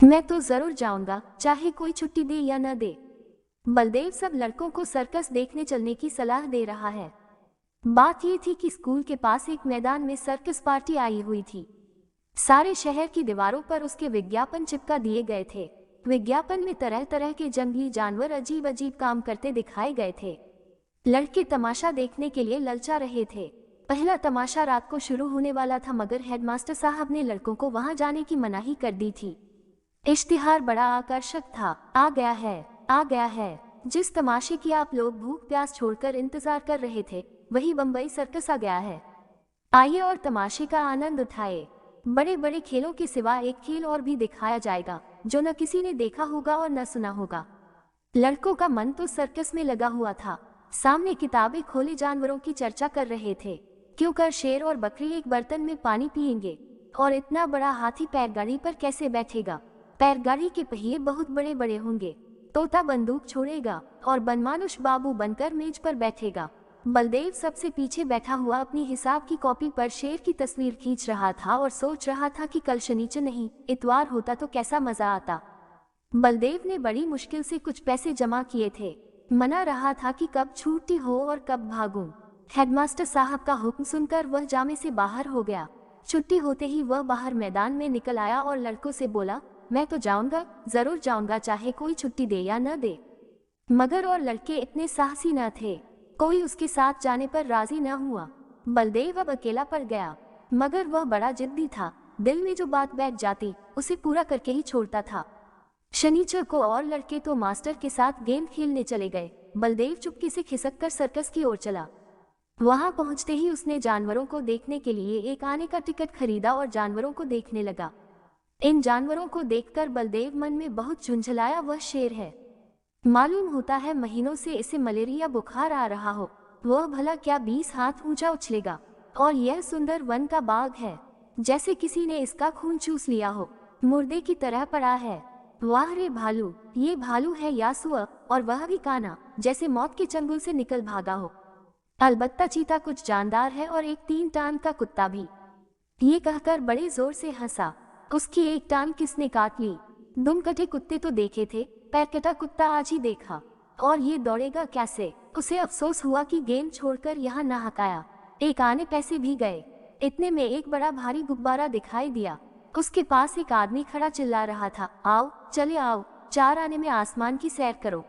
मैं तो जरूर जाऊंगा, चाहे कोई छुट्टी दे या न दे। बलदेव सब लड़कों को सर्कस देखने चलने की सलाह दे रहा है। बात ये थी कि स्कूल के पास एक मैदान में सर्कस पार्टी आई हुई थी। सारे शहर की दीवारों पर उसके विज्ञापन चिपका दिए गए थे। विज्ञापन में तरह तरह के जंगली जानवर अजीब अजीब काम करते दिखाए गए थे। लड़के तमाशा देखने के लिए ललचा रहे थे। पहला तमाशा रात को शुरू होने वाला था, मगर हेडमास्टर साहब ने लड़कों को वहां जाने की मनाही कर दी थी। इश्तिहार बड़ा आकर्षक था। आ गया है, आ गया है। जिस तमाशे की आप लोग भूख प्यास छोड़कर इंतजार कर रहे थे, वही बम्बई सर्कस आ गया है। आइए और तमाशे का आनंद उठाए। बड़े बड़े खेलों के सिवा एक खेल और भी दिखाया जाएगा, जो न किसी ने देखा होगा और न सुना होगा। लड़कों का मन तो सर्कस में लगा हुआ था। सामने किताबें खोले जानवरों की चर्चा कर रहे थे। क्यों कर शेर और बकरी एक बर्तन में पानी पिएंगे, और इतना बड़ा हाथी पैरगाड़ी पर कैसे बैठेगा। पैरगाड़ी के पहिए बहुत बड़े बड़े होंगे। तोता बंदूक छोड़ेगा और बनमानुष बाबू बनकर मेज पर बैठेगा। बलदेव सबसे पीछे बैठा हुआ अपनी हिसाब की कॉपी पर शेर की तस्वीर खींच रहा था और सोच रहा था कि कल शनिचर नहीं, इतवार होता तो कैसा मजा आता। बलदेव ने बड़ी मुश्किल से कुछ पैसे जमा किए थे। मना रहा था कि कब छुट्टी हो और कब भागूं। हेडमास्टर साहब का हुक्म सुनकर वह जामे से बाहर हो गया। छुट्टी होते ही वह बाहर मैदान में निकल आया और लड़कों से बोला, मैं तो जाऊंगा, जरूर जाऊंगा, चाहे कोई छुट्टी दे या न दे। मगर और लड़के इतने साहसी न थे। कोई उसके साथ जाने पर राजी न हुआ। बलदेव अब अकेला पड़ गया, मगर वह बड़ा जिद्दी था। दिल में जो बात बैठ जाती, उसे पूरा करके ही छोड़ता था। शनिचर को और लड़के तो मास्टर के साथ गेम खेलने चले गए। बलदेव चुपके से खिसक कर सर्कस की ओर चला। वहां पहुंचते ही उसने जानवरों को देखने के लिए एक आने का टिकट खरीदा और जानवरों को देखने लगा। इन जानवरों को देखकर बलदेव मन में बहुत झुंझलाया। वह शेर है, मालूम होता है महीनों से इसे मलेरिया बुखार आ रहा हो। वह भला क्या 20 हाथ ऊंचा उछलेगा। और यह सुंदर वन का बाग है, जैसे किसी ने इसका खून चूस लिया हो, मुर्दे की तरह पड़ा है। वाह रे भालू, ये भालू है या सुअर, और वह भी काना, जैसे मौत के चंगुल से निकल भागा हो। अलबत्ता चीता कुछ जानदार है और एक 3 टांग का कुत्ता भी। ये कहकर बड़े जोर से हंसा। उसकी एक टांग किसने काट ली? दुम कटे कुत्ते तो देखे थे, पैर कटा कुत्ता आज ही देखा। और ये दौड़ेगा कैसे? उसे अफसोस हुआ कि गेम छोड़कर यहाँ न हकाया। एक आने पैसे भी गए। इतने में एक बड़ा भारी गुब्बारा दिखाई दिया। उसके पास एक आदमी खड़ा चिल्ला रहा था, आओ चले आओ, 4 आने में आसमान की सैर करो।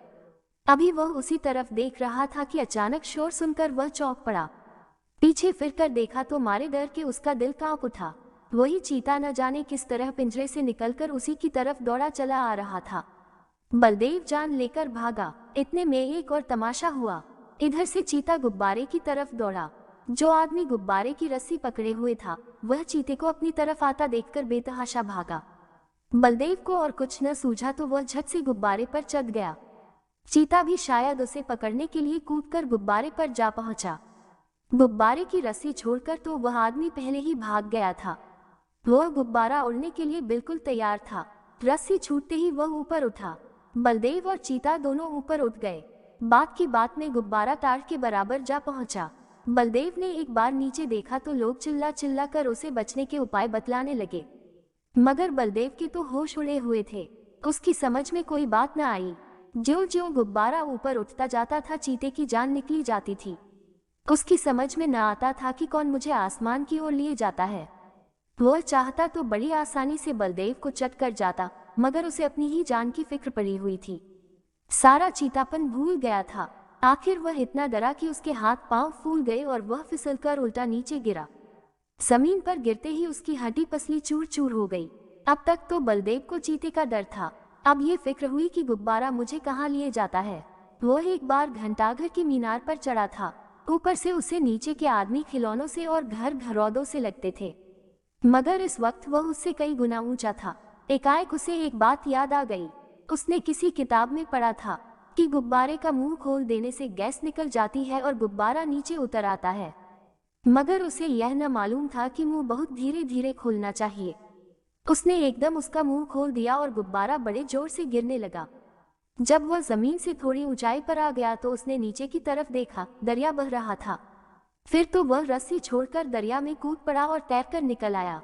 अभी वह उसी तरफ देख रहा था कि अचानक शोर सुनकर वह चौंक पड़ा। पीछे फिरकर देखा तो मारे डर के उसका दिल कांप उठा। वही चीता न जाने किस तरह पिंजरे से निकलकर उसी की तरफ दौड़ा चला आ रहा था। बलदेव जान लेकर भागा। इतने में एक और तमाशा हुआ। इधर से चीता गुब्बारे की तरफ दौड़ा। जो आदमी गुब्बारे की रस्सी पकड़े हुए था, वह चीते को अपनी तरफ आता देखकर बेतहाशा भागा। बलदेव को और कुछ न सूझा तो वह झट से गुब्बारे पर चढ़ गया। चीता भी शायद उसे पकड़ने के लिए कूदकर गुब्बारे पर जा पहुंचा। गुब्बारे की रस्सी छोड़कर तो वह आदमी पहले ही भाग गया था। वह गुब्बारा उड़ने के लिए बिल्कुल तैयार था। रस्सी छूटते ही वह ऊपर उठा। बलदेव और चीता दोनों ऊपर उठ गए। बात की बात में गुब्बारा तार के बराबर जा पहुंचा। बलदेव ने एक बार नीचे देखा तो लोग चिल्ला चिल्ला कर उसे बचने के उपाय बतलाने लगे, मगर बलदेव के तो होश उड़े हुए थे। उसकी समझ में कोई बात न आई। ज्यों-ज्यों गुब्बारा ऊपर उठता जाता था, चीते की जान निकली जाती थी। उसकी समझ में न आता था कि कौन मुझे आसमान की ओर लिए जाता है। वह चाहता तो बड़ी आसानी से बलदेव को चट कर जाता, मगर उसे अपनी ही जान की फिक्र पड़ी हुई थी। सारा चीतापन भूल गया था। आखिर वह इतना डरा कि उसके हाथ पांव फूल गए और वह फिसलकर उल्टा नीचे गिरा। जमीन पर गिरते ही उसकी हड्डी पसली चूर चूर हो गई। अब तक तो बलदेव को चीते का डर था, अब ये फिक्र हुई कि गुब्बारा मुझे कहाँ लिए जाता है। वह एक बार घंटाघर की मीनार पर चढ़ा था। ऊपर से उसे नीचे के आदमी खिलौनों से और घर घरौदों से लगते थे, मगर इस वक्त वह उससे कई गुना ऊंचा था। एकाएक उसे एक बात याद आ गई। उसने किसी किताब में पढ़ा था कि गुब्बारे का मुंह खोल देने से गैस निकल जाती है और गुब्बारा नीचे उतर आता है, मगर उसे यह न मालूम था कि मुंह बहुत धीरे धीरे खोलना चाहिए। उसने एकदम उसका मुंह खोल दिया और गुब्बारा बड़े जोर से गिरने लगा। जब वह जमीन से थोड़ी ऊंचाई पर आ गया तो उसने नीचे की तरफ देखा, दरिया बह रहा था। फिर तो वह रस्सी छोड़कर दरिया में कूद पड़ा और तैरकर निकल आया।